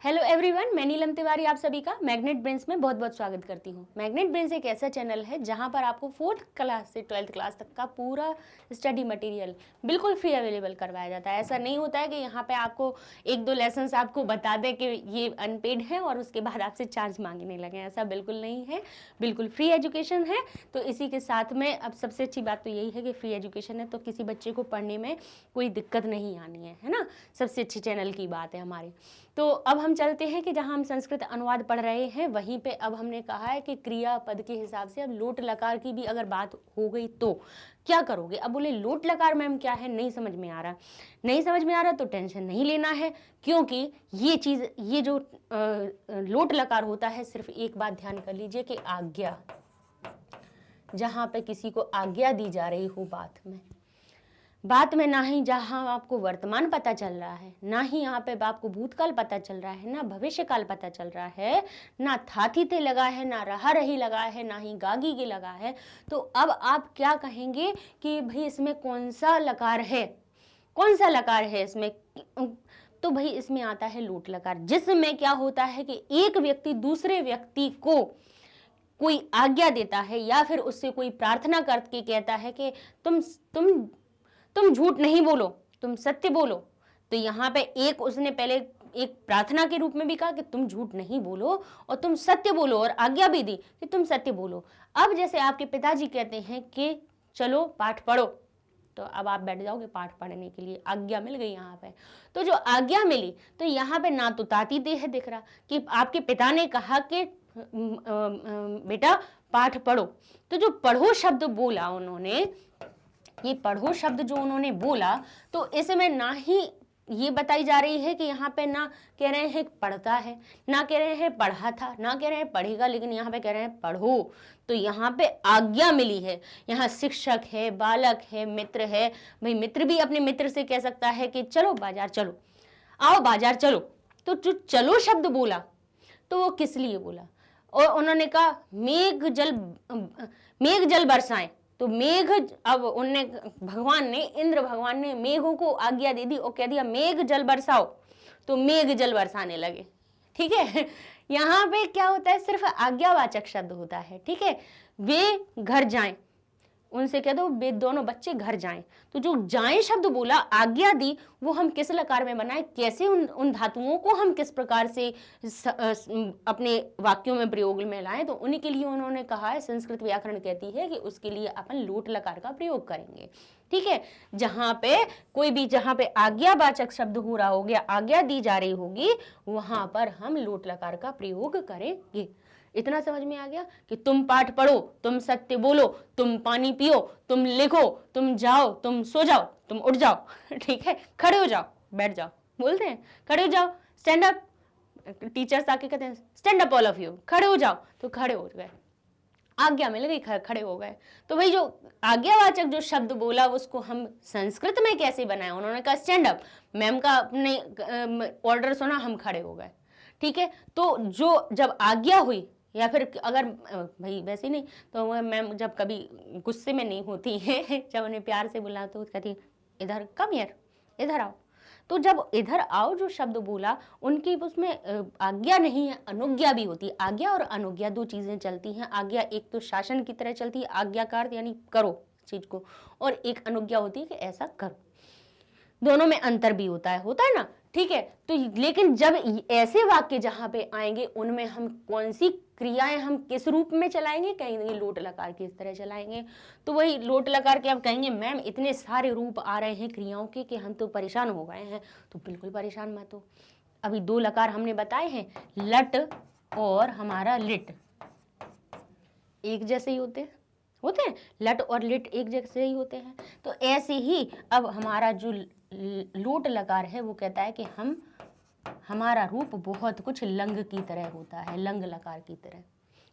Hello everyone, मैं नीलम तिवारी आप सभी का मैग्नेट ब्रेन्स में बहुत बहुत स्वागत करती हूँ। मैग्नेट ब्रेन्स एक ऐसा चैनल है जहाँ पर आपको 4th क्लास से 12th क्लास तक का पूरा स्टडी मटेरियल बिल्कुल फ्री अवेलेबल करवाया जाता है। ऐसा नहीं होता है कि यहाँ पे आपको एक दो लेसन्स आपको बता दें कि ये अनपेड है और उसके बाद आपसे चार्ज मांगने लगे, ऐसा बिल्कुल नहीं है। बिल्कुल फ्री एजुकेशन है। तो इसी के साथ में अब सबसे अच्छी बात तो यही है कि फ्री एजुकेशन है तो किसी बच्चे को पढ़ने में कोई दिक्कत नहीं आनी है ना। सबसे अच्छी चैनल की बात है हमारी। तो अब हम चलते हैं कि जहां हम संस्कृत अनुवाद पढ़ रहे हैं वहीं पे अब हमने कहा है कि क्रिया पद के हिसाब से अब लोट लकार की भी अगर बात हो गई तो क्या करोगे। अब बोले लोट लकार मैम क्या है, नहीं समझ में आ रहा। नहीं समझ में आ रहा तो टेंशन नहीं लेना है, क्योंकि ये जो लोट लकार होता है, सिर्फ एक बात ध्यान कर लीजिए कि आज्ञा, जहां पे किसी को आज्ञा दी जा रही हो बात में ना ही जहां आपको वर्तमान पता चल रहा है, ना ही यहाँ पे आपको भूतकाल पता चल रहा है, ना भविष्य काल पता चल रहा है, ना थाथी ते लगा है, ना रहा रही लगा है, ना ही गागी के लगा है। तो अब आप क्या कहेंगे कि भाई इसमें कौन सा लकार है, कौन सा लकार है इसमें। तो भाई इसमें आता है लोट लकार, जिसमें क्या होता है कि एक व्यक्ति दूसरे व्यक्ति को कोई आज्ञा देता है या फिर उससे कोई प्रार्थना करके कहता है कि तुम झूठ नहीं बोलो, तुम सत्य बोलो। तो यहाँ पे एक उसने पहले एक प्रार्थना के रूप में भी कहा कि तुम झूठ नहीं बोलो और तुम सत्य बोलो, और आज्ञा भी दी कि तुम सत्य बोलो। अब जैसे आपके पिताजी कहते हैं कि चलो पाठ पढ़ो, तो अब आप बैठ जाओगे पाठ पढ़ने के लिए, आज्ञा मिल गई यहाँ पे। तो जो आज्ञा मिली तो यहाँ पे ना तो ताती देह दिख रहा कि आपके पिता ने कहा कि बेटा पाठ पढ़ो। तो जो पढ़ो शब्द बोला उन्होंने, ये पढ़ो शब्द जो उन्होंने बोला, तो इसमें ना ही ये बताई जा रही है कि यहाँ पे ना कह रहे हैं पढ़ता है, ना कह रहे हैं पढ़ा था, ना कह रहे हैं पढ़ेगा, लेकिन यहाँ पे कह रहे हैं पढ़ो। तो यहाँ पे आज्ञा मिली है। यहाँ शिक्षक है, बालक है, मित्र है। भाई मित्र भी अपने मित्र से कह सकता है कि चलो बाजार चलो, आओ बाजार चलो। तो जो चलो शब्द बोला तो वो किस लिए बोला, और उन्होंने कहा मेघ जल बरसाएं। तो मेघ, अब उनने भगवान ने, इंद्र भगवान ने मेघों को आज्ञा दे दी और कह दिया मेघ जल बरसाओ, तो मेघ जल बरसाने लगे। ठीक है, यहाँ पे क्या होता है, सिर्फ आज्ञावाचक शब्द होता है। ठीक है, वे घर जाएं, उनसे कह दो वे दोनों बच्चे घर जाएं। तो जो जाएं शब्द बोला, आज्ञा दी, वो हम किस लकार में बनाए, कैसे उन धातुओं को हम किस प्रकार से अपने वाक्यों में प्रयोग में लाएं। तो उन्हीं के लिए उन्होंने कहा है, संस्कृत व्याकरण कहती है कि उसके लिए अपन लोट लकार का प्रयोग करेंगे। ठीक है, जहां पे कोई भी, जहां पे आज्ञावाचक शब्द हो रहा होगा, आज्ञा दी जा रही होगी, वहां पर हम लोट लकार का प्रयोग करेंगे। इतना समझ में आ गया कि तुम पाठ पढ़ो, तुम सत्य बोलो, तुम पानी पियो, तुम लिखो, तुम जाओ, तुम सो जाओ, तुम उठ जाओ। ठीक है, खड़े हो जाओ, बैठ जाओ, बोलते हैं खड़े हो जाओ, स्टैंड अप। टीचर्स आके कहते हैं stand up all of you, खड़े हो जाओ, तो खड़े हो गए, आज्ञा मिल गई, खड़े हो गए। तो भाई जो आज्ञावाचक जो शब्द बोला उसको हम संस्कृत में कैसे बनाए, उन्होंने कहा स्टैंड अप, मैम का अपने ऑर्डर सुना, हम खड़े हो गए। ठीक है, तो जो जब आज्ञा हुई, या फिर अगर भाई वैसे नहीं, तो मैम जब कभी गुस्से में नहीं होती है, जब उन्हें प्यार से बुला तो कहती इधर कम यार, इधर आओ। तो जब इधर आओ जो शब्द बोला, उनकी उसमें आज्ञा नहीं है, अनुज्ञा भी होती है। आज्ञा और अनुज्ञा दो चीजें चलती हैं। आज्ञा एक तो शासन की तरह चलती है, आज्ञाकार यानी करो चीज को, और एक अनुज्ञा होती है कि ऐसा करो। दोनों में अंतर भी होता है ना। ठीक है, तो लेकिन जब ऐसे वाक्य जहां पे आएंगे, उनमें हम कौन सी क्रियाएं हम किस रूप में चलाएंगे, कहेंगे लोट लकार की इस तरह चलाएंगे। तो वही लोट लकार के आप कहेंगे मैम इतने सारे रूप आ रहे हैं क्रियाओं के कि हम तो परेशान हो गए हैं। तो बिल्कुल परेशान मत हो। अभी दो लकार हमने बताए हैं, लट और हमारा लिट, एक जैसे ही होते हैं, लट और लिट एक जैसे ही होते हैं। तो ऐसे ही अब हमारा जो लोट लकार है वो कहता है कि हमारा रूप बहुत कुछ लंग की तरह होता है, लंग लकार की तरह,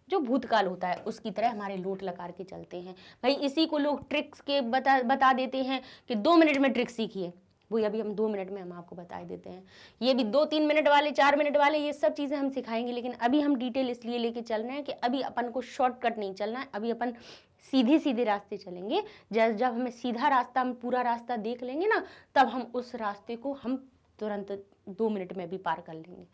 जो भूतकाल होता है उसकी तरह हमारे लोट लकार के चलते हैं। भाई इसी को लोग ट्रिक्स के बता देते हैं कि 2 मिनट में ट्रिक सीखिए, वो अभी हम 2 मिनट में हम आपको बता देते हैं। ये भी 2-3 मिनट वाले, 4 मिनट वाले, ये सब चीज़ें हम सिखाएंगे, लेकिन अभी हम डिटेल इसलिए लेके चल रहे हैं कि अभी अपन को शॉर्टकट नहीं चलना है, अभी अपन सीधे रास्ते चलेंगे। जब हमें सीधा रास्ता, हम पूरा रास्ता देख लेंगे ना, तब हम उस रास्ते को हम तुरंत 2 मिनट में भी पार कर लेंगे,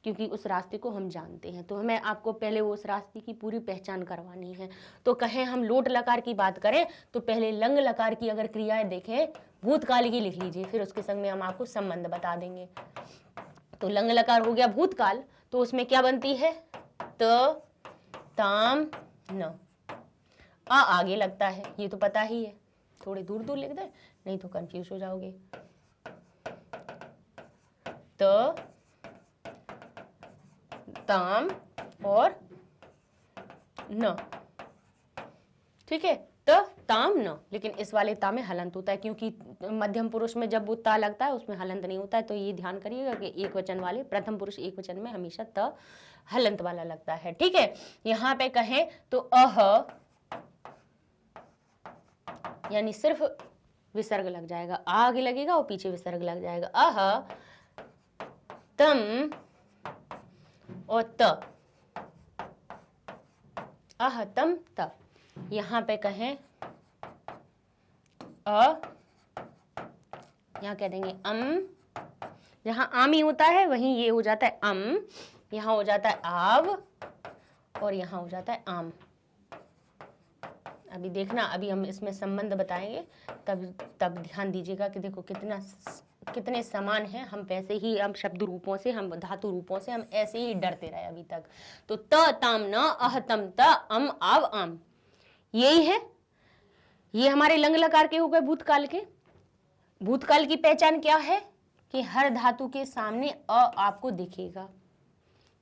क्योंकि उस रास्ते को हम जानते हैं। तो हमें आपको पहले उस रास्ते की पूरी पहचान करवानी है। तो कहें हम लोट लकार की बात करें तो पहले लंग लकार की अगर क्रियाएं देखें, भूतकाल की लिख लीजिए, फिर उसके संग में हम आपको संबंध बता देंगे। तो लंग लकार हो गया भूतकाल, तो उसमें क्या बनती है, त ताम न। आ आगे लगता है, ये तो पता ही है, थोड़ी दूर दूर लिख दे नहीं तो कंफ्यूज हो जाओगे। त ताम और न, ठीक है, त ताम न। लेकिन इस वाले ता में हलंत होता है, क्योंकि मध्यम पुरुष में जब वो ता लगता है उसमें हलंत नहीं होता है। तो ये ध्यान करिएगा कि एक वचन वाले प्रथम पुरुष एक वचन में हमेशा त हलंत वाला लगता है, ठीक है। यहाँ पे कहें तो अह, यानी सिर्फ विसर्ग लग जाएगा, आगे लगेगा और पीछे विसर्ग लग जाएगा। अह तम और त, अह तम त। यहाँ पे कहें यहाँ कह देंगे जहां आम ही होता है वहीं ये हो जाता है अम, यहाँ हो जाता है आव और यहाँ हो जाता है आम। अभी देखना, अभी हम इसमें संबंध बताएंगे, तब ध्यान दीजिएगा कि देखो कितने समान हैं। हम वैसे ही हम शब्द रूपों से, हम धातु रूपों से हम ऐसे ही डरते रहे अभी तक। तो त ताम न, अह तम त, अम आव आम, यही है। ये हमारे लंग लकार के हो गए भूतकाल के। भूतकाल की पहचान क्या है कि हर धातु के सामने अ आपको दिखेगा,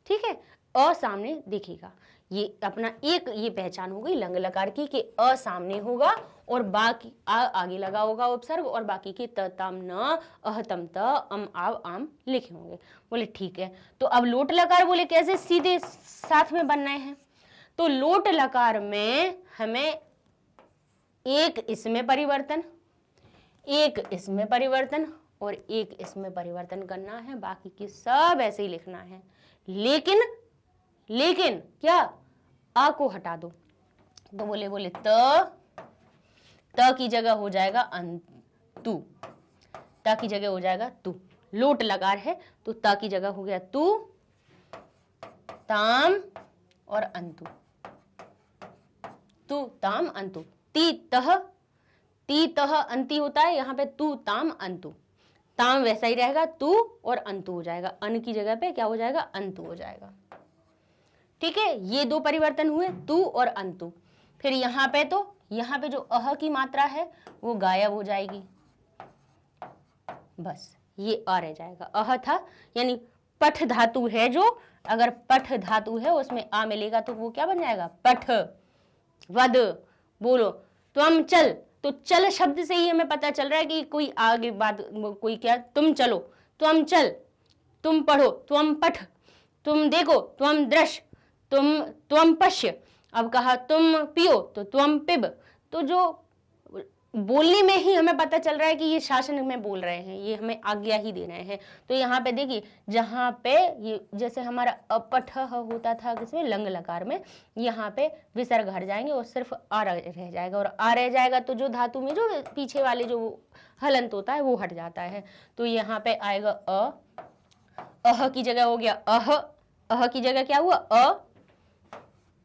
ठीक है, अ सामने दिखेगा। ये अपना एक ये पहचान हो गई लंग लकार की कि अ सामने होगा और बाकी आ आगे लगा होगा उपसर्ग, और बाकी के त ताम न, अह तम त, अम आव आम लिखे होंगे। बोले ठीक है, तो अब लोट लकार बोले कैसे सीधे साथ में बनना है। तो लोट लकार में हमें एक इसमें परिवर्तन, एक इसमें परिवर्तन और एक इसमें परिवर्तन करना है, बाकी की सब ऐसे ही लिखना है। लेकिन क्या, आ को हटा दो। तो बोले त की जगह हो जाएगा तू, त की जगह हो जाएगा तू। लोट लकार है तो त की जगह हो गया तू, ताम और अंतु, तू ताम अंतु। ती तह अंति होता है, यहाँ पे तू ताम अंतु। ताम वैसा ही रहेगा, तू और अंतु हो जाएगा, अन की जगह पे क्या हो जाएगा, अंतु हो जाएगा, ठीक है। ये दो परिवर्तन हुए, तू और अंतु। फिर यहाँ पे जो अह की मात्रा है वो गायब हो जाएगी, बस ये आ रह जाएगा। अह था यानी पठ धातु है, जो अगर पठ धातु है उसमें आ मिलेगा तो वो क्या बन जाएगा, पठ। वद बोलो, तुम चल, तो चल शब्द से ही हमें पता चल रहा है कि कोई आगे बात, कोई क्या, तुम चलो, तुम चल, तुम पढ़ो, तुम पठ, तुम देखो, तुम दृश्य, तुम पश्य। अब कहा तुम पियो तो तुम पिब। तो जो बोलने में ही हमें पता चल रहा है कि ये शासन में बोल रहे हैं, ये हमें आज्ञा ही दे रहे हैं। तो यहाँ पे देखिए, जहाँ पे ये जैसे हमारा अपठ होता था किसमें, लंग लकार में, यहाँ पे विसर्ग हट जाएंगे और सिर्फ आ रह जाएगा, और आ रह जाएगा तो जो धातु में जो पीछे वाले जो हलंत होता है वो हट जाता है। तो यहाँ पे आएगा अह की जगह हो गया अह की जगह क्या हुआ,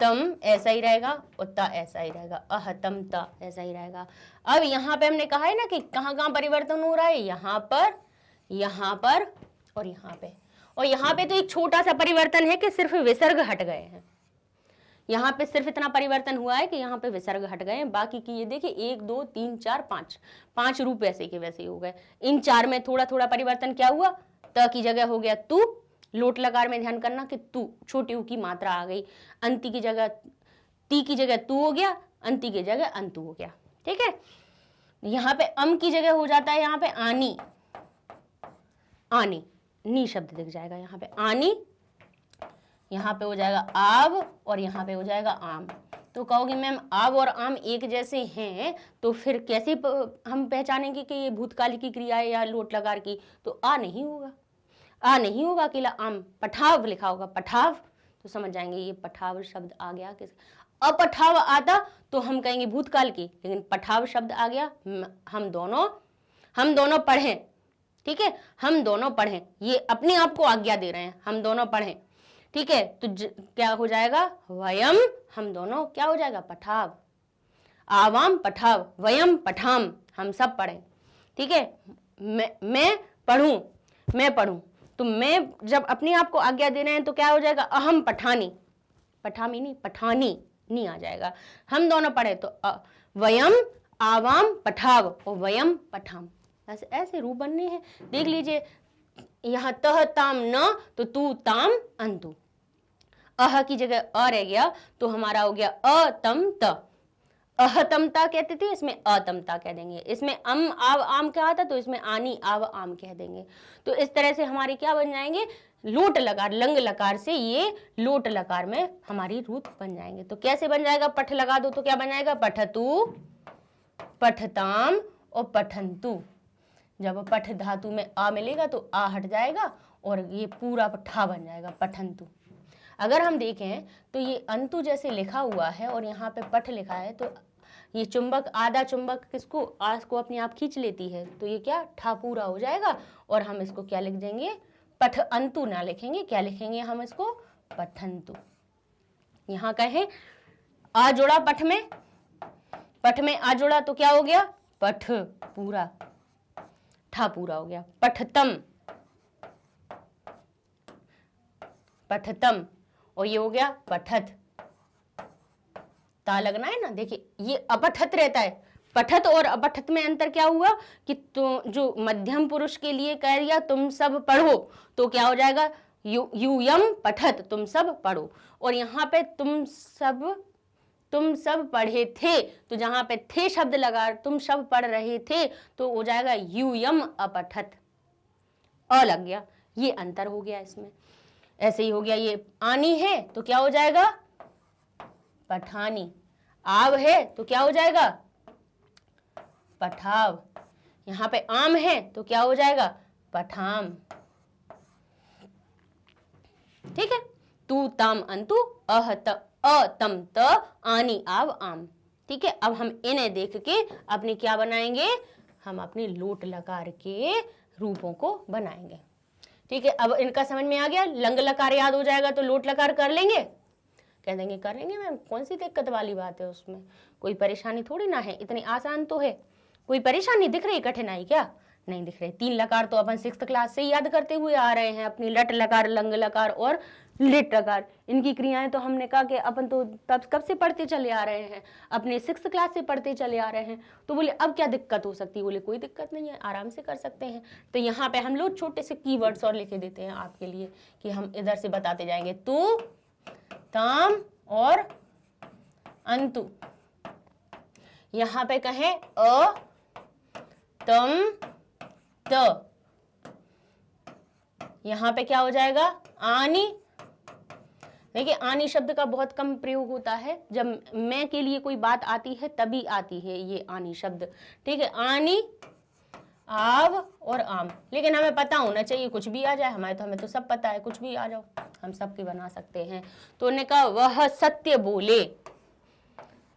तम ऐसा ही रहेगा और ता ऐसा ही रहेगा, अह तम ता ऐसा ही रहेगा। अब यहाँ पे हमने कहा है ना कि कहाँ कहाँ परिवर्तन हो रहा है, यहाँ पर और यहाँ पे। और यहाँ पे तो एक छोटा सा परिवर्तन है कि सिर्फ विसर्ग हट गए हैं। यहाँ पे सिर्फ इतना परिवर्तन हुआ है कि यहाँ पे विसर्ग हट गए हैं, बाकी की ये देखिए 1 2 3 4 5 रूप वैसे के वैसे हो गए। इन 4 में थोड़ा थोड़ा परिवर्तन क्या हुआ, त की जगह हो गया तू, लोट लकार में ध्यान करना कि तू छोटी ऊ की मात्रा आ गई, अंति की जगह ती की जगह तू हो गया, अंति की जगह अंतु हो गया, ठीक है। यहाँ पे अम की जगह हो जाता है यहाँ पे आनी, नी शब्द दिख जाएगा यहाँ पे आनी, यहाँ पे हो जाएगा आव और यहाँ पे हो जाएगा आम। तो कहोगे मैम आव और आम एक जैसे हैं तो फिर कैसे हम पहचानेंगे कि ये भूतकाल की क्रिया है या लोट लकार की। तो आ नहीं होगा, अकेला आम, पठाव लिखा होगा, पठाव, तो समझ जाएंगे ये पठाव शब्द आ गया। किस अपठाव आता तो हम कहेंगे भूतकाल की, लेकिन पठाव शब्द आ गया, हम दोनों पढ़ें, ठीक है, हम दोनों पढ़ें, ये अपने आप को आज्ञा दे रहे हैं, हम दोनों पढ़ें। ठीक है, तो क्या हो जाएगा, वयम, हम दोनों, क्या हो जाएगा, पठाव, आवाम पठाव, वयम पठाम, हम सब पढ़ें। ठीक है, मैं पढ़ूं, मैं पढ़ूं, तो मैं जब अपने आप को आज्ञा दे रहे हैं तो क्या हो जाएगा, अहम पठानी, पठामी नहीं, पठानी नहीं आ जाएगा। हम दोनों पढ़े तो वयम आवाम पठाव और वयम पठाम, ऐसे ऐसे रूप बनने हैं। देख लीजिए, यहाँ तह ताम न तो तू ताम अंतु, अह की जगह अ रह गया तो हमारा हो गया अतम त, अहतमता कहते थे, इसमें अतमता कह देंगे। इसमें आव आम कहा था तो इसमें आनी आव आम कह देंगे। तो इस तरह से हमारे क्या बन जाएंगे, लोट लकार, लंग लकार से ये लोट लकार में हमारी रूप बन जाएंगे। तो कैसे बन जाएगा, पठ लगा दो तो क्या बन जाएगा, पठतु, पठताम और पठंतु। जब पठ धातु में आ मिलेगा तो आ हट जाएगा और ये पूरा ठा बन जाएगा, पठंतु। अगर हम देखें तो ये अंतु जैसे लिखा हुआ है और यहाँ पे पठ लिखा है, तो ये चुंबक, आधा चुंबक किसको, आस को अपने आप खींच लेती है, तो ये क्या, ठा पूरा हो जाएगा और हम इसको क्या लिख देंगे, पठ अंतु ना लिखेंगे, क्या लिखेंगे हम इसको, पठंतु। यहाँ कहें आ जोड़ा पठ में आ जोड़ा तो क्या हो गया, पठ पूरा, ठा पूरा हो गया, पठतम, पठतम, और ये हो गया पठत, ता लगना है ना। देखिए ये अपठत रहता है, पठत और अपठत में अंतर क्या हुआ कि तो जो मध्यम पुरुष के लिए कह दिया तुम सब पढ़ो, तो क्या हो जाएगा, यूयम पठत, तुम सब पढ़ो। और यहाँ पे तुम सब पढ़े थे, तो जहां पे थे शब्द लगा, तुम सब पढ़ रहे थे, तो हो जाएगा यूयम अपठत, अ लग गया, ये अंतर हो गया इसमें। ऐसे ही हो गया, ये आनी है तो क्या हो जाएगा, पठानी, आव है तो क्या हो जाएगा, पठाव, यहाँ पे आम है तो क्या हो जाएगा, पठाम। ठीक है, तू ताम अंतु, अतम त, आनी आव आम। ठीक है, अब हम इन्हें देख के अपने क्या बनाएंगे, हम अपने लोट लकार के रूपों को बनाएंगे। ठीक है, अब इनका समझ में आ गया, लंग लकार याद हो जाएगा तो लोट लकार कर लेंगे, कह देंगे कर लेंगे मैम, कौन सी दिक्कत वाली बात है उसमें, कोई परेशानी थोड़ी ना है, इतनी आसान तो है। कोई परेशानी दिख रही, कठिनाई क्या, नहीं दिख रही। 3 लकार तो अपन 6th क्लास से ही याद करते हुए आ रहे हैं, अपनी लट लकार, लंग लकार और लिट लकार, इनकी क्रियाएं तो हमने कहा कि अपन तो तब कब से पढ़ते चले आ रहे हैं, अपने 6th क्लास से पढ़ते चले आ रहे हैं। तो बोले अब क्या दिक्कत हो सकती है, बोले कोई दिक्कत नहीं है, आराम से कर सकते हैं। तो यहाँ पे हम लोग छोटे से कीवर्ड्स और लिखे देते हैं आपके लिए कि हम इधर से बताते जाएंगे, तू ताम और अंतु। यहाँ पे कहें अ तम त, यहाँ पे क्या हो जाएगा, आनी। देखिए आनी शब्द का बहुत कम प्रयोग होता है, जब मैं के लिए कोई बात आती है तभी आती है ये आनी शब्द। ठीक है, आनी, आव और आम, लेकिन हमें पता होना चाहिए, कुछ भी आ जाए, हमें तो सब पता है, कुछ भी आ जाओ हम सबकी बना सकते हैं। तो उन्होंने कहा वह सत्य बोले,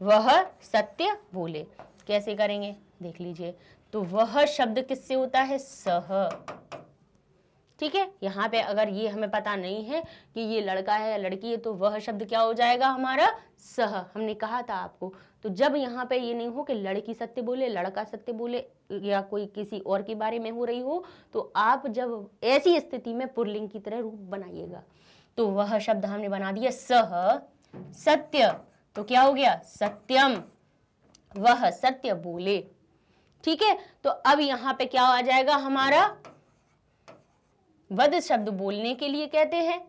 वह सत्य बोले, कैसे करेंगे देख लीजिए। तो वह शब्द किससे होता है, सह। ठीक है, यहाँ पे अगर ये हमें पता नहीं है कि ये लड़का है या लड़की है, तो वह शब्द क्या हो जाएगा हमारा, सह। हमने कहा था आपको। तो जब यहाँ पे ये नहीं हो कि लड़की सत्य बोले, लड़का सत्य बोले, या कोई किसी और के बारे में हो रही हो, तो आप जब ऐसी स्थिति में पुल्लिंग की तरह रूप बनाइएगा। तो वह शब्द हमने बना दिया सह सत्य, तो क्या हो गया, सत्यम, वह सत्य बोले। ठीक है, तो अब यहाँ पे क्या आ जाएगा हमारा, वद शब्द बोलने के लिए कहते हैं।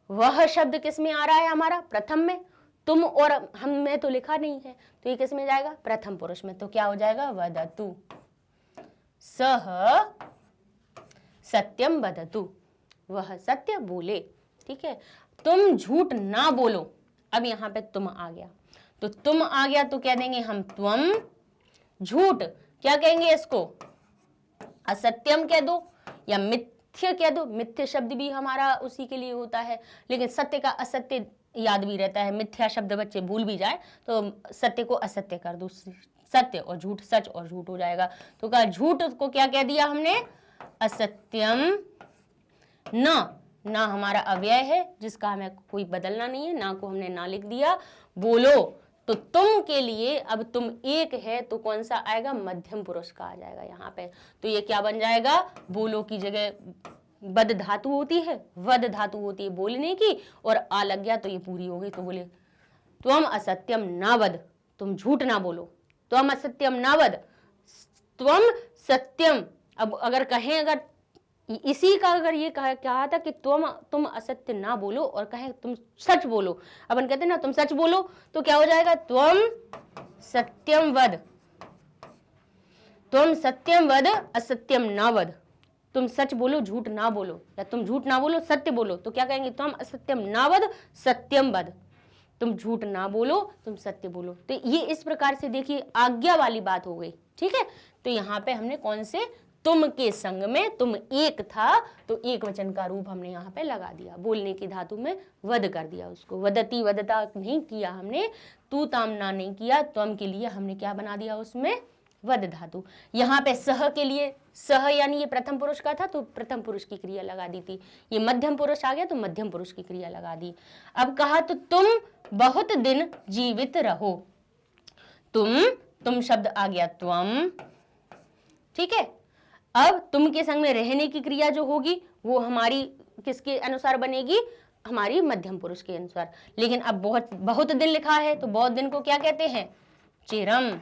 वह शब्द किस में आ रहा है हमारा, प्रथम में। तुम और हम में तो लिखा नहीं है, तो ये किस में जाएगा, प्रथम पुरुष में। तो क्या हो जाएगा, वदतु, सह सत्यम वदतु, वह सत्य बोले। ठीक है, तुम झूठ ना बोलो। अब यहाँ पे तुम आ गया, तो तुम आ गया तो क्या देंगे हम, त्वम। झूठ क्या कहेंगे इसको, असत्यम कह दो या मिथ्य कह दो। मिथ्य शब्द भी हमारा उसी के लिए होता है, लेकिन सत्य का असत्य याद भी रहता है। मिथ्या शब्द बच्चे भूल भी जाए तो सत्य को असत्य कर दो, सत्य और झूठ सच और झूठ हो जाएगा। तो कहा झूठ को क्या कह दिया हमने, असत्यम न, ना हमारा अव्यय है जिसका हमें कोई बदलना नहीं है, ना को हमने ना लिख दिया। बोलो, तो तुम के लिए अब तुम एक है तो कौन सा आएगा, मध्यम पुरुष का आ जाएगा यहाँ पे। तो ये क्या बन जाएगा, बोलो की जगह वद धातु होती है, वद धातु होती है बोलने की, और आ लग गया तो ये पूरी हो गई। तो बोले त्वम असत्यम न वद, तुम झूठ ना बोलो, त्वम असत्यम न वद, त्वम सत्यम। अब अगर कहें, अगर इसी का अगर ये कहा था कि तुम असत्य ना बोलो और कहें तुम सच बोलो, अपन कहते हैं ना तुम सच बोलो, तो क्या हो जाएगा, त्वम सत्यम वद, तुम सत्यम वद असत्यम ना वद, तुम सच बोलो झूठ ना बोलो, या तुम झूठ ना बोलो सत्य बोलो, तो क्या कहेंगे, तुम असत्यम ना वद सत्यम वद, तुम झूठ ना बोलो तुम सत्य बोलो। तो ये इस प्रकार से देखिए आज्ञा वाली बात हो गई, ठीक है। तो यहाँ पे हमने कौन से, तुम के संग में तुम एक था, तो एक वचन का रूप हमने यहाँ पे लगा दिया, बोलने की धातु में वद कर दिया उसको, वदती वदता नहीं किया हमने, तू तामना नहीं किया, त्वम के लिए हमने क्या बना दिया उसमें, वद धातु। यहाँ पे सह के लिए, सह यानी ये प्रथम पुरुष का था तो प्रथम पुरुष की क्रिया लगा दी थी, ये मध्यम पुरुष आ गया तो मध्यम पुरुष की क्रिया लगा दी। अब कहा तो तुम बहुत दिन जीवित रहो, तुम शब्द आ गया त्वम, ठीक है। अब तुम के संग में रहने की क्रिया जो होगी वो हमारी किसके अनुसार बनेगी, हमारी मध्यम पुरुष के अनुसार। लेकिन अब बहुत दिन लिखा है तो बहुत दिन को क्या कहते हैं, चिरम।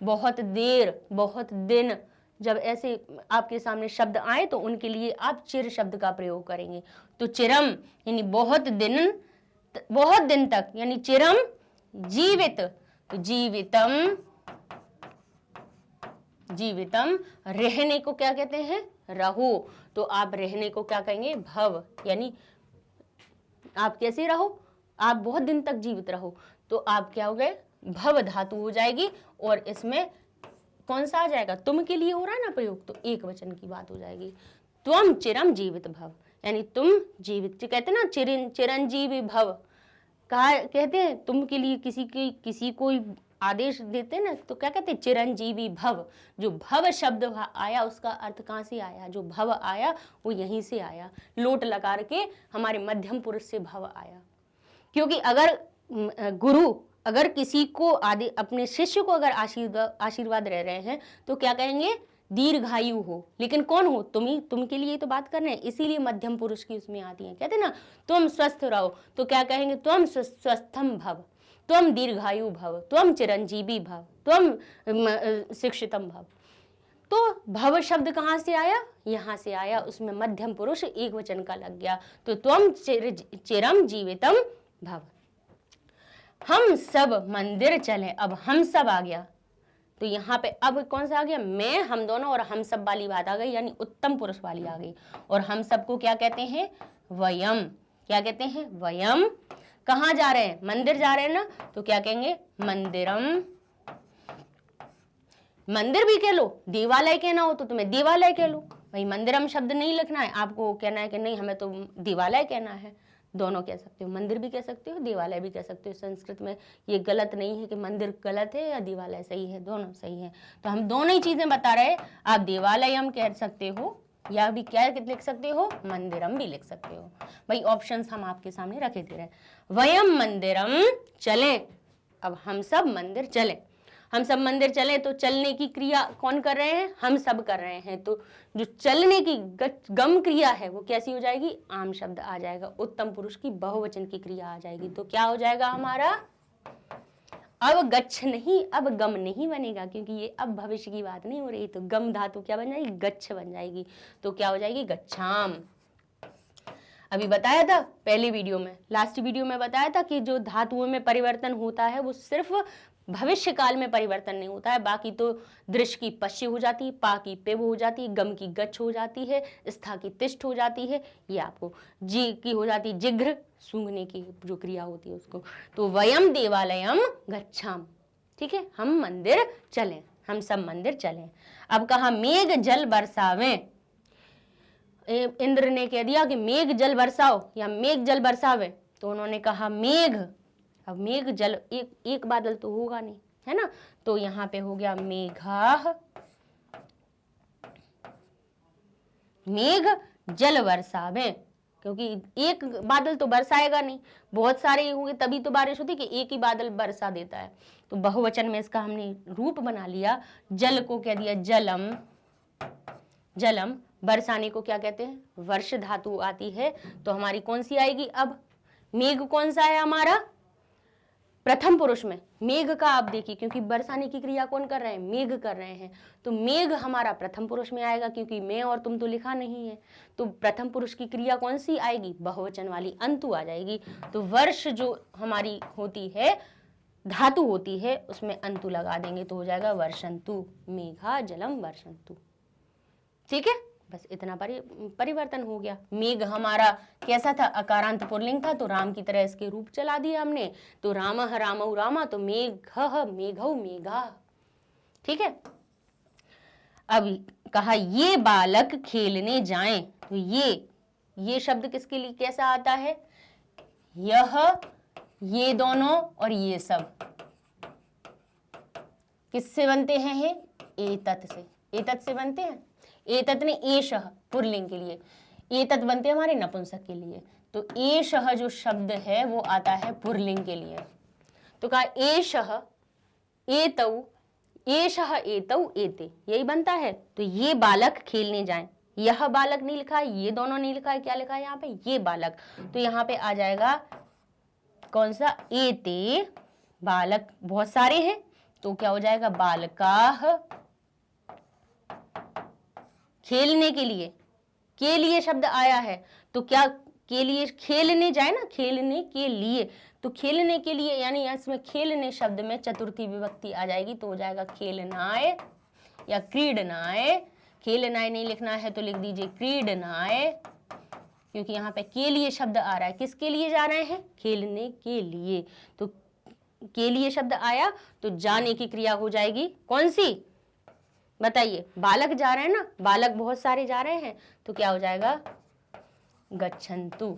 बहुत देर, बहुत दिन, जब ऐसे आपके सामने शब्द आए तो उनके लिए आप चिर शब्द का प्रयोग करेंगे। तो चिरम यानी बहुत दिन तक, यानी चिरम जीवित, तो जीवितम, जीवितम। रहने को क्या कहते हैं, रहो, तो आप रहने को क्या कहेंगे, भव, यानी आप कैसे रहो, आप बहुत दिन तक जीवित रहो, तो आप क्या हो गए, भव धातु हो जाएगी, और इसमें कौन सा आ जाएगा, तुम के लिए हो रहा है ना प्रयोग, तो एक वचन की बात हो जाएगी। त्वम चिरम जीवित भव, यानी तुम जीवित, कहते ना चिरंजीवी भव, कहा कहते हैं तुम के लिए किसी को आदेश देते हैं ना, तो क्या कहते हैं, चिरंजीवी भव। जो भव शब्द आया उसका अर्थ कहाँ से आया, जो भव आया वो यहीं से आया, लोट लगा के हमारे मध्यम पुरुष से भव आया। क्योंकि अगर गुरु अगर किसी को अपने शिष्य को अगर आशीर्वाद रह रहे हैं तो क्या कहेंगे, दीर्घायु हो, लेकिन कौन हो, तुम के लिए तो बात कर रहे हैं, इसीलिए मध्यम पुरुष की उसमें आती है, कहते ना तुम स्वस्थ रहो, तो क्या कहेंगे, तुम स्वस्थम भव, तुम दीर्घायु भव, तुम चिरंजीवी भव, तुम शिक्षितम भव। तो भव शब्द कहाँ से आया, यहाँ से आया, उसमें मध्यम पुरुष एक वचन का लग गया, तो तुम चिरम जीवितम भव। हम सब मंदिर चले, अब हम सब आ गया, तो यहाँ पे अब कौन सा आ गया, मैं, हम दोनों और हम सब वाली बात आ गई, यानी उत्तम पुरुष वाली आ गई। और हम सबको क्या कहते हैं, वयम, क्या कहते हैं, वयम। कहाँ जा रहे हैं, मंदिर जा रहे हैं ना, तो क्या कहेंगे, मंदिरम। मंदिर भी कह लो, देवालय कहना हो तो तुम्हें देवालय कह लो, भाई मंदिरम शब्द नहीं लिखना है, आपको कहना है कि नहीं हमें तो देवालय कहना है, दोनों कह सकते हो, मंदिर भी कह सकते हो, देवालय भी कह सकते हो। संस्कृत में ये गलत नहीं है कि मंदिर गलत है या देवालय सही है, दोनों सही है। तो हम दोनों ही चीजें बता रहे हैं, आप देवालयम कह सकते हो या भी क्या लिख सकते हो, मंदिरम भी लिख सकते हो, भाई ऑप्शंस हम आपके सामने रखे दे रहे हैं। वयम मंदिरम चले, अब हम सब मंदिर चले, हम सब मंदिर चले, तो चलने की क्रिया कौन कर रहे हैं, हम सब कर रहे हैं, तो जो चलने की गम क्रिया है वो कैसी हो जाएगी, आम शब्द आ जाएगा, उत्तम पुरुष की बहुवचन की क्रिया आ जाएगी, तो क्या हो जाएगा हमारा, अब गच्छ नहीं, अब गम नहीं बनेगा, क्योंकि ये अब भविष्य की बात नहीं हो रही, तो गम धातु क्या बन जाएगी, गच्छ बन जाएगी, तो क्या हो जाएगी, गच्छाम। अभी बताया था पहले वीडियो में, लास्ट वीडियो में बताया था कि जो धातुओं में परिवर्तन होता है वो सिर्फ भविष्य काल में परिवर्तन नहीं होता है, बाकी तो दृश्य की पश्य हो जाती है, पा की पिब हो जाती है, गम की गच्छ हो जाती है, स्था की तिष्ठ हो जाती है, ये आपको जी की हो जाती है, जिघ्र सूंघने की जो क्रिया होती है उसको। तो वयम देवालयम गच्छाम, ठीक है, हम मंदिर चलें, हम सब मंदिर चलें। अब कहा मेघ जल बरसावें, इंद्र ने कह दिया कि मेघ जल बरसाओ या मेघ जल बरसावे, तो उन्होंने कहा मेघ, अब मेघ जल एक बादल तो होगा नहीं, है ना, तो यहाँ पे हो गया मेघाः, मेघ जल वर्षा में, क्योंकि एक बादल तो बरसाएगा नहीं, बहुत सारे होंगे तभी तो बारिश होती, कि एक ही बादल बरसा देता है। तो बहुवचन में इसका हमने रूप बना लिया, जल को कह दिया जलम, जलम, बरसाने को क्या कहते हैं, वर्ष धातु आती है, तो हमारी कौन सी आएगी। अब मेघ कौन सा है हमारा, प्रथम पुरुष में मेघ का आप देखिए, क्योंकि बरसाने की क्रिया कौन कर रहे हैं, मेघ कर रहे हैं, तो मेघ हमारा प्रथम पुरुष में आएगा, क्योंकि मैं और तुम तो लिखा नहीं है, तो प्रथम पुरुष की क्रिया कौन सी आएगी, बहुवचन वाली, अंतु आ जाएगी। तो वर्ष जो हमारी होती है, धातु होती है, उसमें अंतु लगा देंगे तो हो जाएगा वर्षंतु, मेघा जलम वर्षंतु। ठीक है, बस इतना परिवर्तन हो गया। मेघ हमारा कैसा था, अकारांत पुल्लिंग था, तो राम की तरह इसके रूप चला दिया हमने, तो रामः रामौ रामा, तो मेघः मेघौ मेघा। ठीक है, अब कहा ये बालक खेलने जाएं, तो ये शब्द किसके लिए कैसा आता है, यह, ये दोनों और ये सब किससे बनते हैं, ये एतत् से, एतत् से बनते हैं। एतत् ने एषः पुल्लिंग के लिए, एतत् बनते हैं हमारे नपुंसक के लिए, तो एषः जो शब्द है वो आता है पुल्लिंग के लिए। तो कहा एषः एतौ, एषः एतौ एते, यही बनता है। तो ये बालक खेलने जाएं, यह बालक नहीं लिखा है, ये दोनों नहीं लिखा है, क्या लिखा है यहाँ पे, ये बालक, तो यहाँ पे आ जाएगा कौन सा, एते, बालक बहुत सारे हैं, तो क्या हो जाएगा, बालकाः, खेलने के लिए शब्द आया है, तो क्या के लिए, खेलने जाए ना, खेलने के लिए, तो खेलने के लिए यानी इसमें खेलने शब्द में चतुर्थी विभक्ति आ जाएगी, तो हो जाएगा खेलनाय या क्रीडनाय। खेलनाय नहीं लिखना है तो लिख दीजिए क्रीडनाय, क्योंकि यहाँ पे के लिए शब्द आ रहा है, किसके लिए जा रहे हैं, खेलने के लिए, तो के लिए शब्द आया तो जाने की क्रिया हो जाएगी कौन सी, बताइए, बालक जा रहे हैं ना, बालक बहुत सारे जा रहे हैं, तो क्या हो जाएगा, गच्छन्तु।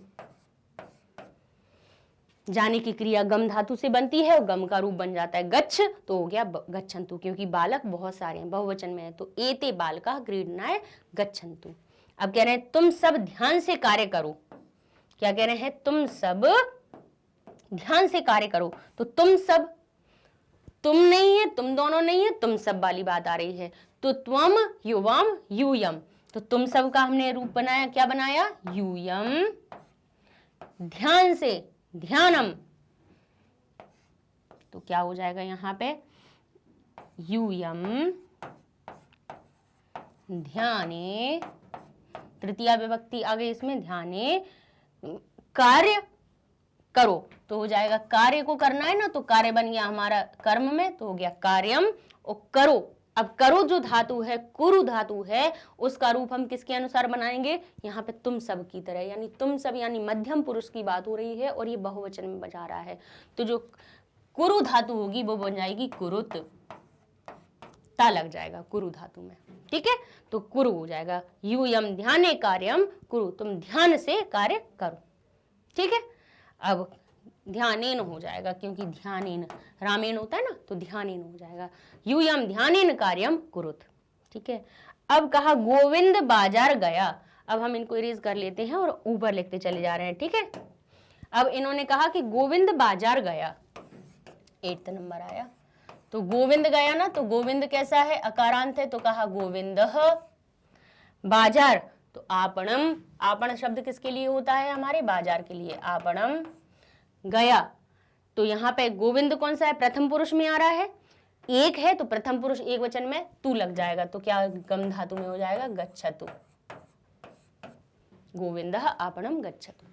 जाने की क्रिया गम धातु से बनती है और गम का रूप बन जाता है गच्छ, तो हो गया गच्छन्तु, क्योंकि बालक बहुत सारे हैं, बहुवचन में है, तो एते बालका क्रीडनाय गच्छन्तु। अब कह रहे हैं तुम सब ध्यान से कार्य करो, क्या कह रहे हैं, तुम सब ध्यान से कार्य करो, तो तुम सब, तुम नहीं है, तुम दोनों नहीं है, तुम सब वाली बात आ रही है, तो त्वम युवम यूयम, तो तुम सब का हमने रूप बनाया, क्या बनाया, यूयम, ध्यान से, ध्यानम, तो क्या हो जाएगा यहाँ पे, यूयम ध्याने, तृतीया विभक्ति आ गई इसमें, ध्याने कार्य करो, तो हो जाएगा कार्य को करना है ना, तो कार्य बन गया हमारा कर्म में, तो हो गया कार्यम, और करो, अब करो जो धातु है, कुरु धातु है, उसका रूप हम किसके अनुसार बनाएंगे, यहाँ पे तुम सब की तरह, यानी तुम सब यानी मध्यम पुरुष की बात हो रही है और ये बहुवचन में बजा रहा है, तो जो कुरु धातु होगी वो बन जाएगी कुरुत, ता लग जाएगा कुरु धातु में। ठीक है, तो कुरु हो जाएगा, यूयम ध्याने कार्यम कुरु, तुम ध्यान से कार्य करो। ठीक है, अब ध्यानेन हो जाएगा, क्योंकि ध्यानेन रामेन होता है ना, तो ध्यानेन हो जाएगा, यूयम ध्यानेन कार्यम कुरुत। ठीक है, अब कहा गोविंद बाजार गया, अब हम इनको इरेज कर लेते हैं और ऊपर लिखते चले जा रहे हैं। ठीक है, अब इन्होंने कहा कि गोविंद बाजार गया, 8th नंबर आया, तो गोविंद गया ना, तो गोविंद कैसा है, अकारांत है, तो कहा गोविंदः, बाजार तो आपणम, आपण शब्द किसके लिए होता है, हमारे बाजार के लिए, आपणम गया, तो यहाँ पे गोविंद कौन सा है, प्रथम पुरुष में आ रहा है, एक है तो प्रथम पुरुष एक वचन में तू लग जाएगा, तो क्या गम धातु में हो जाएगा गच्छतु, गोविंदः आपणम गच्छतु,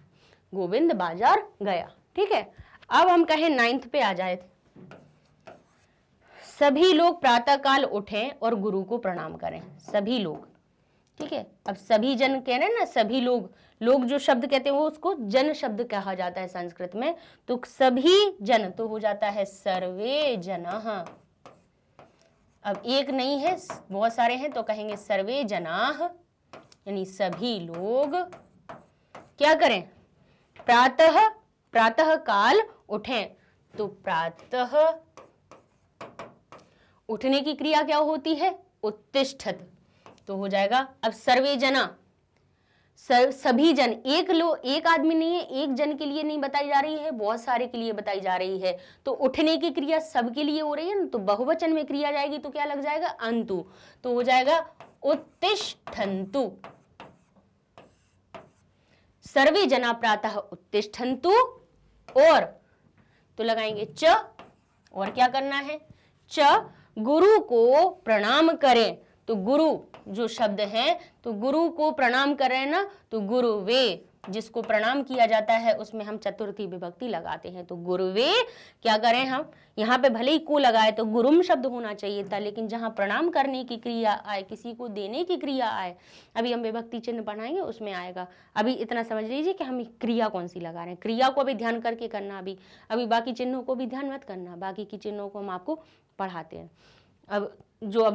गोविंद बाजार गया। ठीक है, अब हम कहें 9th पे आ जाए, सभी लोग प्रातःकाल उठें और गुरु को प्रणाम करें, सभी लोग। ठीक है, अब सभी जन कह रहे हैं ना, सभी लोग, लोग जो शब्द कहते हैं वो उसको जन शब्द कहा जाता है संस्कृत में, तो सभी जन तो हो जाता है सर्वे जनः, अब एक नहीं है बहुत सारे हैं, तो कहेंगे सर्वे जनाः, यानी सभी लोग क्या करें, प्रातः काल उठें, तो प्रातः उठने की क्रिया क्या होती है, उत्तिष्ठत, तो हो जाएगा अब सर्वे जना, सभी जन, एक आदमी नहीं है, एक जन के लिए नहीं बताई जा रही है, बहुत सारे के लिए बताई जा रही है। तो उठने की क्रिया सबके लिए हो रही है ना, तो बहुवचन में क्रिया जाएगी तो क्या लग जाएगा, अंतु, तो हो जाएगा उत्तिष्ठन्तु। सर्वे जना प्रातः उत्तिष्ठन्तु, और तो लगाएंगे च, और क्या करना है, च गुरु को प्रणाम करें। तो गुरु जो शब्द है, तो गुरु को प्रणाम कर रहे हैं ना, तो गुरुवे, जिसको प्रणाम किया जाता है उसमें हम चतुर्थी विभक्ति लगाते हैं। तो गुरुवे क्या करें हम, यहाँ पे भले ही को लगाए तो गुरुम शब्द होना चाहिए था, लेकिन जहां प्रणाम करने की क्रिया आए, किसी को देने की क्रिया आए, अभी हम विभक्ति चिन्ह बनाएंगे उसमें आएगा। अभी इतना समझ लीजिए कि हम क्रिया कौन सी लगा रहे हैं, क्रिया को अभी ध्यान करके करना, अभी बाकी चिन्हों को भी ध्यान मत करना, बाकी की चिन्हों को हम आपको पढ़ाते हैं। अब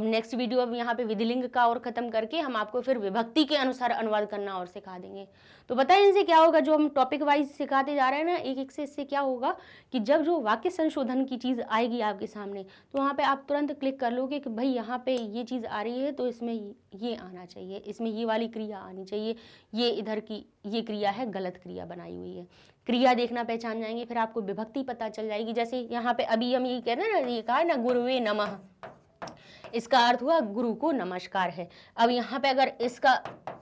नेक्स्ट वीडियो अब यहाँ पे विधिलिंग का और खत्म करके हम आपको फिर विभक्ति के अनुसार अनुवाद करना और सिखा देंगे। तो बताएं इनसे क्या होगा, जो हम टॉपिक वाइज सिखाते जा रहे हैं ना एक एक से, इससे क्या होगा कि जब जो वाक्य संशोधन की चीज़ आएगी आपके सामने, तो वहाँ पे आप तुरंत क्लिक कर लोगे कि भाई यहाँ पे ये चीज़ आ रही है तो इसमें ये आना चाहिए, इसमें ये वाली क्रिया आनी चाहिए, ये इधर की ये क्रिया है, गलत क्रिया बनाई हुई है। क्रिया देखना पहचान जाएंगे, फिर आपको विभक्ति पता चल जाएगी। जैसे यहाँ पे अभी हम ये कह रहे हैं ना, ये कहा है ना गुरुवे नमः, इसका अर्थ हुआ गुरु को नमस्कार है। अब यहाँ पे अगर इसका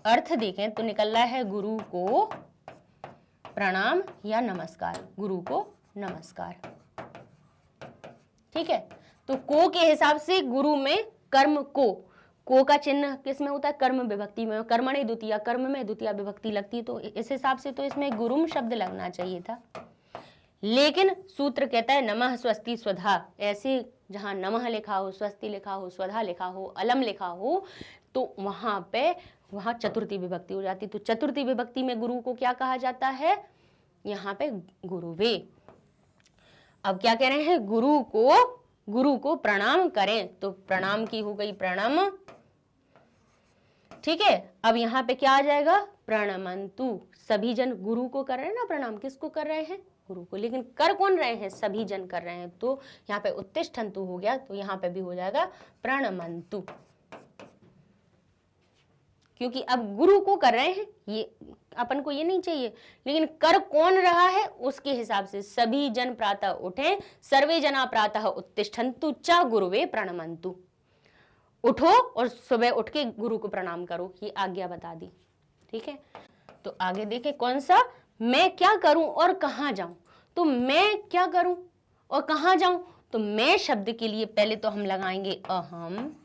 अर्थ देखें तो निकल रहा है गुरु को प्रणाम या नमस्कार, गुरु को नमस्कार। ठीक है, तो को के हिसाब से गुरु में कर्म को का चिन्ह किस में होता है, कर्म विभक्ति में, कर्मणि द्वितीया, कर्म में द्वितीया विभक्ति लगती है, तो इस हिसाब से तो इसमें गुरुम शब्द लगना चाहिए था। लेकिन सूत्र कहता है नमः स्वस्ति स्वधा, ऐसे जहां नमः लिखा हो, स्वस्ति लिखा हो, स्वधा लिखा हो, अलम लिखा हो, तो वहां चतुर्थी विभक्ति हो जाती। तो चतुर्थी विभक्ति में गुरु को क्या कहा जाता है, यहाँ पे गुरुवे। अब क्या कह रहे हैं, गुरु को प्रणाम करें, तो प्रणाम की हो गई प्रणाम। ठीक है, अब यहाँ पे क्या आ जाएगा, प्रणमंतु, सभी जन गुरु को कर रहे हैं ना प्रणाम, किसको कर रहे हैं, गुरु को, लेकिन कर कौन रहे हैं, सभी जन कर रहे हैं, तो यहाँ पे उत्तिष्ठन्तु हो गया, तो यहाँ पे भी हो जाएगा प्रणमंतु, क्योंकि अब गुरु को कर रहे हैं, ये अपन को ये नहीं चाहिए, लेकिन कर कौन रहा है उसके हिसाब से सभी जन प्रातः उठे, सर्वे जना प्रातः उत्तिष्ठन्तु च गुरुवे प्रणमंतु, उठो और सुबह उठ के गुरु को प्रणाम करो, ये आज्ञा बता दी। ठीक है, तो आगे देखें कौन सा, मैं क्या करूं और कहां जाऊं। तो मैं क्या करूं और कहां जाऊं, तो मैं शब्द के लिए पहले तो हम लगाएंगे अहम।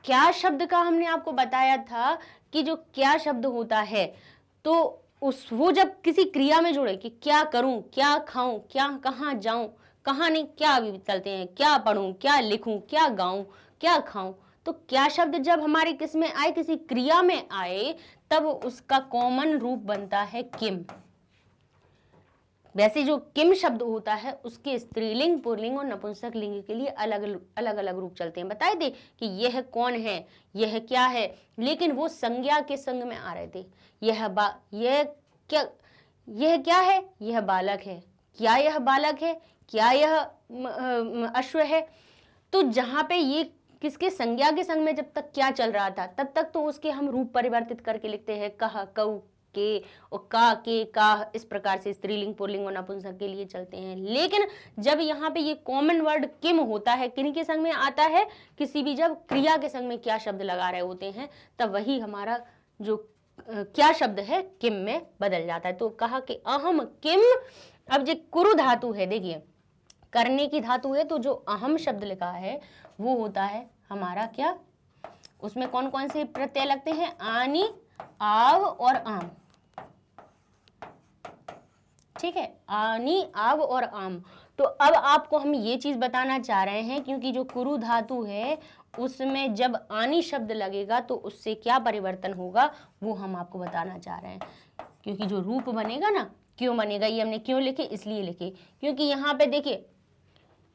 क्या शब्द का हमने आपको बताया था कि जो क्या शब्द होता है, तो वो जब किसी क्रिया में जुड़े कि क्या करूं, क्या खाऊं, क्या कहां जाऊं, कहां नहीं, क्या अभी चलते हैं, क्या पढ़ूं, क्या लिखूं, क्या गाऊं, क्या खाऊं, तो क्या शब्द जब हमारे किस में आए, किसी क्रिया में आए, तब उसका कॉमन रूप बनता है किम। वैसे जो किम शब्द होता है उसके स्त्रीलिंग, पुल्लिंग और नपुंसक लिंग के लिए अलग अलग रूप चलते हैं। बताए थे कि यह कौन है, यह क्या है, लेकिन वो संज्ञा के संग में आ रहे थे। यह क्या है, यह बालक है, क्या यह बालक है, क्या यह अश्व है। तो जहां पे ये किसके संज्ञा के संग में जब तक क्या चल रहा था, तब तक तो उसके हम रूप परिवर्तित करके लिखते हैं, कह, कऊ, के और का, के, का, इस प्रकार से स्त्रीलिंग, पुल्लिंग और नपुंसक के लिए चलते हैं। लेकिन जब यहाँ पे ये कॉमन वर्ड किम होता है, किन के संग में आता है, किसी भी जब क्रिया के संग में क्या शब्द लगा रहे होते हैं, तब वही हमारा जो क्या शब्द है किम में बदल जाता है। तो कहा कि अहम किम। अब जो कुरु धातु है, देखिए करने की धातु है, तो जो अहम शब्द लिखा है वो होता है हमारा क्या, उसमें कौन कौन से प्रत्यय लगते हैं, आनी, आव और आम। ठीक है, आनी, आव और आम। तो अब आपको हम ये चीज बताना चाह रहे हैं, क्योंकि जो कुरु धातु है उसमें जब आनी शब्द लगेगा तो उससे क्या परिवर्तन होगा वो हम आपको बताना चाह रहे हैं। क्योंकि जो रूप बनेगा ना, क्यों बनेगा, ये हमने क्यों लिखे, इसलिए लिखे क्योंकि यहाँ पे देखिए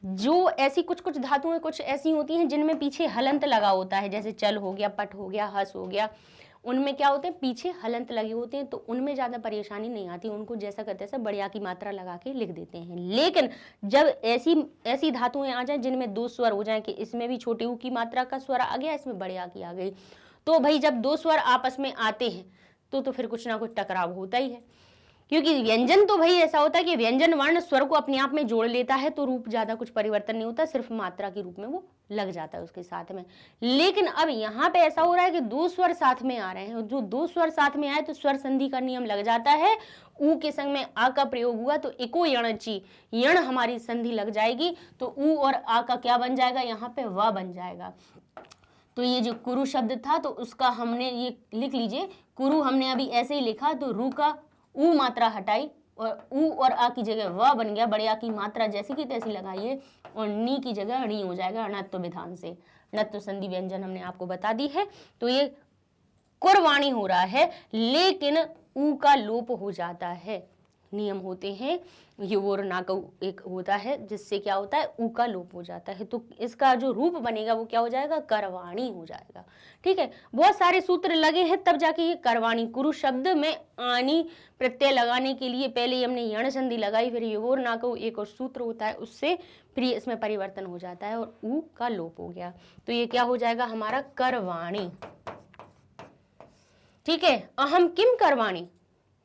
जो ऐसी कुछ धातुएं कुछ ऐसी होती हैं जिनमें पीछे हलंत लगा होता है, जैसे चल हो गया, पट हो गया, हस हो गया, उनमें क्या होते हैं पीछे हलंत लगे होते हैं, तो उनमें ज़्यादा परेशानी नहीं आती, उनको जैसा करते हैं बढ़िया की मात्रा लगा के लिख देते हैं। लेकिन जब ऐसी धातुएं आ जाएं जिनमें दो स्वर हो जाएं कि इसमें भी छोटे ऊ की मात्रा का स्वर आ गया, इसमें बढ़िया की आ गई, तो भाई जब दो स्वर आपस में आते हैं तो फिर कुछ ना कुछ टकराव होता ही है, क्योंकि व्यंजन तो भाई ऐसा होता है कि व्यंजन वर्ण स्वर को अपने आप में जोड़ लेता है, तो रूप ज्यादा कुछ परिवर्तन नहीं होता, सिर्फ मात्रा के रूप में वो लग जाता है उसके साथ में। लेकिन अब यहाँ पे ऐसा हो रहा है कि दो स्वर साथ में आ रहे हैं, जो दो स्वर साथ में आए तो स्वर संधि का नियम लग जाता है। ऊ के संग में आ का प्रयोग हुआ तो इको यणची, यण हमारी संधि लग जाएगी, तो ऊ और आ का क्या बन जाएगा, यहाँ पे व बन जाएगा। तो ये जो कुरु शब्द था तो उसका हमने ये लिख लीजिए, कुरु हमने अभी ऐसे ही लिखा, तो रू का ऊ मात्रा हटाई और ऊ और आ की जगह व बन गया, बड़े आ की मात्रा जैसी की तैसी लगाइए और नी की जगह णी हो जाएगा णत्व विधान से। णत्व संधि व्यंजन हमने आपको बता दी है। तो ये कुरवाणी हो रहा है, लेकिन ऊ का लोप हो जाता है। नियम होते हैं युवोर ना का एक होता है जिससे क्या होता है, ऊ का लोप हो जाता है, तो इसका जो रूप बनेगा वो क्या हो जाएगा, करवाणी हो जाएगा। ठीक है, बहुत सारे सूत्र लगे हैं तब जाके ये करवाणी। कुरु शब्द में आनी प्रत्यय लगाने के लिए पहले हमने यण संधि लगाई, फिर युवोर ना का एक और सूत्र होता है, उससे फिर इसमें परिवर्तन हो जाता है और ऊ का लोप हो गया, तो ये क्या हो जाएगा हमारा करवाणी। ठीक है, अहम किम करवाणी,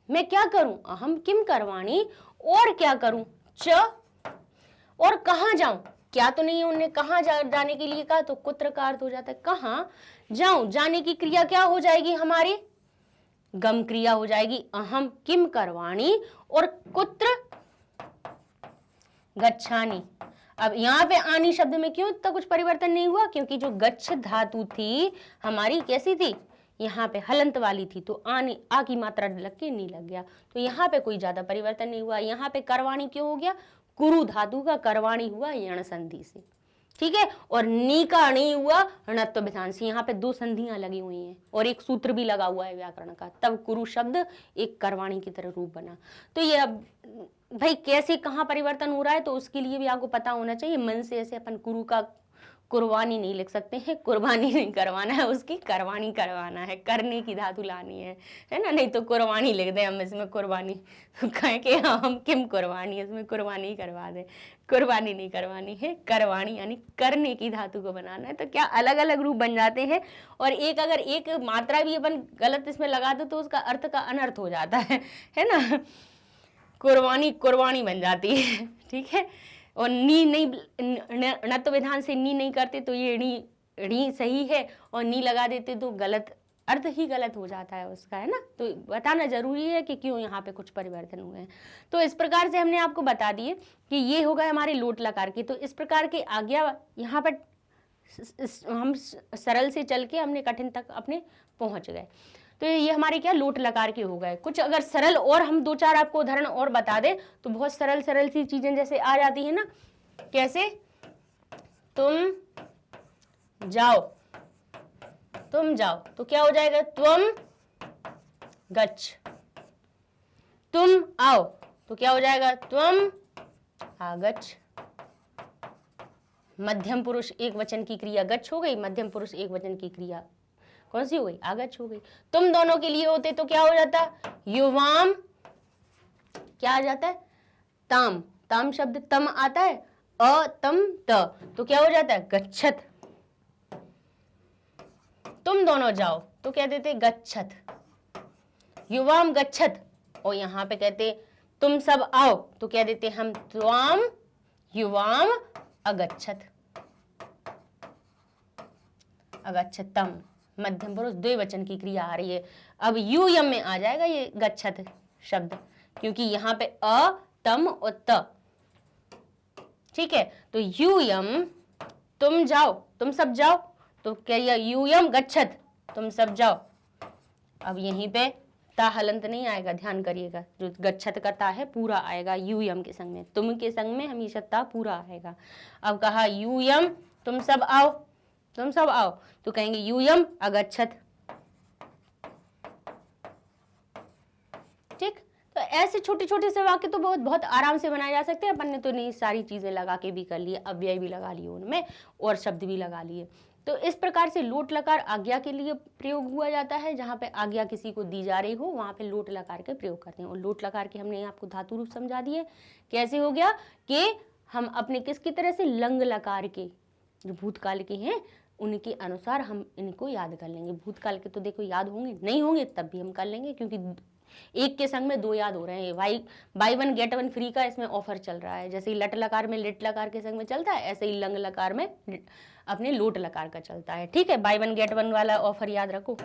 मैं क्या करूं, अहम किम करवाणी, और क्या करूं, च, और कहां जाऊं, क्या तो नहीं है उन्हें कहां जाने के लिए कहा, तो कुत्र का अर्थ हो जाता है कहां जाऊं, जाने की क्रिया क्या हो जाएगी हमारी, गम क्रिया हो जाएगी, अहम किम करवाणी, और कुत्र गच्छानी। अब यहाँ पे आनी शब्द में क्यों इतना कुछ परिवर्तन नहीं हुआ, क्योंकि जो गच्छ धातु थी हमारी कैसी थी, यहाँ पे हलंत वाली थी, तो आने आ की मात्रा लग के नहीं लग गया, तो यहाँ पे कोई ज्यादा परिवर्तन नहीं हुआ। यहाँ पे करवाणी क्यों हो गया, कुरु धातु का करवाणी हुआ यण संधि से। ठीक है, और नी का णी हुआ णत्व विधान से। यहाँ पे दो संधियां लगी हुई हैं और एक सूत्र भी लगा हुआ है व्याकरण का, तब कुरु शब्द एक करवाणी की तरह रूप बना। तो ये अब भाई कैसे कहाँ परिवर्तन हो रहा है, तो उसके लिए भी आपको पता होना चाहिए। मन से ऐसे अपन कुरु का कुर्बानी नहीं लिख सकते हैं, कुर्बानी नहीं करवाना है, उसकी करवानी करवाना है, करने की धातु लानी है ना, नहीं तो कुर्बानी लिख दें हम इसमें, कुर्बानी कहें कि हम किम कुर्बानी, इसमें कुर्बानी करवा दें, कुर्बानी नहीं करवानी है, करवानी यानी करने की धातु को बनाना है, तो क्या अलग अलग रूप बन जाते हैं। और एक अगर एक मात्रा भी अपन गलत इसमें लगा दो तो उसका अर्थ का अनर्थ हो जाता है ना, कुर्बानी कुर्बानी बन जाती है। ठीक है, और नी नहीं, णत्व विधान से नी नहीं करते तो ये णी सही है, और नी लगा देते तो गलत, अर्थ ही गलत हो जाता है उसका, है ना, तो बताना जरूरी है कि क्यों यहाँ पे कुछ परिवर्तन हुए हैं। तो इस प्रकार से हमने आपको बता दिए कि ये हो गए हमारे लोट लकार के। तो इस प्रकार के आज्ञा यहाँ पर हम सरल से चल के हमने कठिन तक अपने पहुंच गए। तो ये हमारे क्या लोट लकार के हो गए। कुछ अगर सरल और हम दो चार आपको उदाहरण और बता दें तो बहुत सरल सरल सी चीजें जैसे आ जाती है ना, कैसे, तुम जाओ, तुम जाओ, तो क्या हो जाएगा, त्वम गच्छ, तुम आओ, तो क्या हो जाएगा, त्वम आगच्छ। मध्यम पुरुष एक वचन की क्रिया गच्छ हो गई, मध्यम पुरुष एक वचन की क्रिया कौन सी हो गई, आगच्छ हो गई। तुम दोनों के लिए होते तो क्या हो जाता, युवाम, क्या आ जाता है, ताम, ताम शब्द तम आता है, अतम त, तो क्या हो जाता है, गच्छत। तुम दोनों जाओ तो क्या देते, गच्छत, युवाम गच्छत, और यहां पे कहते तुम सब आओ तो क्या देते हम, त्वाम युवाम अगच्छत, अगच्छतम, मध्यम पुरुष द्विवचन की क्रिया आ रही है। अब यू यम में आ जाएगा ये गच्छत शब्द, क्योंकि यहाँ पे अ तम और त। ठीक है, तो यू यम, तुम जाओ, तुम सब जाओ, तो क्या यू यम गच्छत, तुम सब जाओ। अब यहीं पे ता हलंत नहीं आएगा, ध्यान करिएगा, जो गच्छत का ता है पूरा आएगा यू यम के संग में, तुम के संग में हमेशा ता पूरा आएगा। अब कहा यू यम, तुम सब आओ, तुम सब आओ, तो कहेंगे यूयम अगच्छत। ठीक, तो ऐसे छोटे छोटे से वाक्य तो बहुत बहुत आराम से बनाए जा सकते हैं। अपन ने तो नहीं सारी चीजें लगा के भी कर लिए, अव्यय भी लगा लिए उनमें और शब्द भी लगा लिए। तो इस प्रकार से लोट लकार आज्ञा के लिए प्रयोग हुआ जाता है। जहां पे आज्ञा किसी को दी जा रही हो वहां पे लोट लकार के प्रयोग करते हैं। और लोट लकार के हमने आपको धातु रूप समझा दिए। कैसे हो गया कि हम अपने किसकी तरह से लंग लकार के जो भूतकाल के हैं उनके अनुसार हम इनको याद कर लेंगे। भूतकाल के तो देखो याद होंगे, नहीं होंगे तब भी हम कर लेंगे, क्योंकि एक के संग में दो याद हो रहे हैं। By one get one free का इसमें ऑफर चल रहा है। जैसे ही लट लकार में लिट लकार के संग में चलता है, ऐसे ही लंग लकार में अपने लोट लकार का चलता है। ठीक है, बाई वन गेट वन वाला ऑफर याद रखो।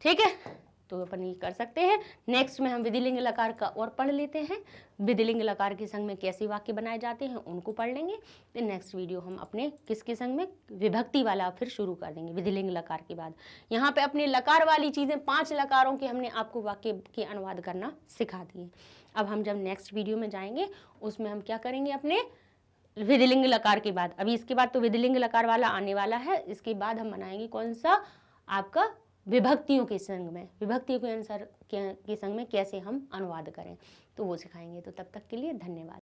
ठीक है, तो अपन ये कर सकते हैं। नेक्स्ट में हम विधिलिंग लकार का और पढ़ लेते हैं। विधिलिंग लकार के संग में कैसे वाक्य बनाए जाते हैं उनको पढ़ लेंगे। फिर नेक्स्ट वीडियो हम अपने किसके संग में विभक्ति वाला फिर शुरू कर देंगे विधिलिंग लकार के बाद। यहाँ पे अपने लकार वाली चीज़ें 5 लकारों के हमने आपको वाक्य के अनुवाद करना सिखा दिए। अब हम जब नेक्स्ट वीडियो में जाएंगे उसमें हम क्या करेंगे, अपने विधिलिंग लकार के बाद, अभी इसके बाद तो विधिलिंग लकार वाला आने वाला है, इसके बाद हम बनाएंगे कौन सा, आपका विभक्तियों के संग में, विभक्तियों के अनुसार के संग में कैसे हम अनुवाद करें, तो वो सिखाएंगे। तो तब तक के लिए धन्यवाद।